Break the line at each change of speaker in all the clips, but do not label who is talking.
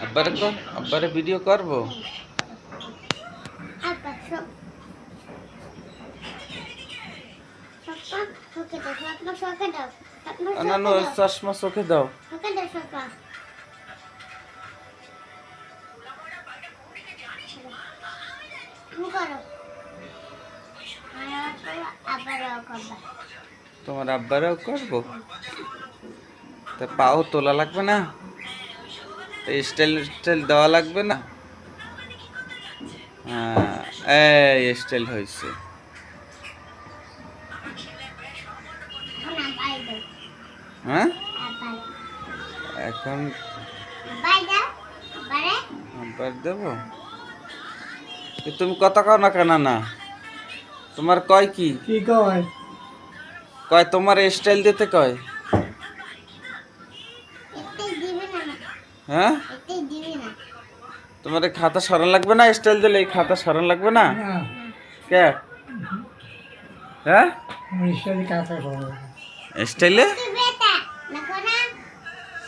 আব্বারে ভিডিও করবো। না চশমা চোখে দাও। তোমার আব্বারাও করবো। তা পাও তোলা লাগবে না, স্টাইল স্টাইল দেওয়া লাগবে না। এই স্টাইল হয়েছে। হ্যাঁ এখন আব্বার দেবো। তুমি কথা কও না কেন? না তোমার কয় কি কয় তোমার স্টাইল দিতে কয়। হ্যাঁ তোমার খাতা সরান লাগবে না, স্টাইল দিলে এই খাতা সরান লাগবে না। কে হ্যাঁ স্টাইলে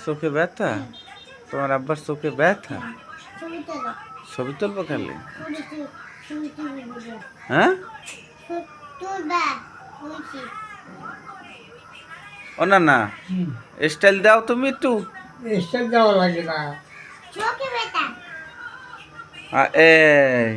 চোখে ব্যথা? তোমার আব্বার চোখে ব্যথা? ছবি তুলবো খালি? হ্যাঁ ও না না স্টাইল দাও তুমি একটু।
স্টাইল দেওয়া লাগে না।
এই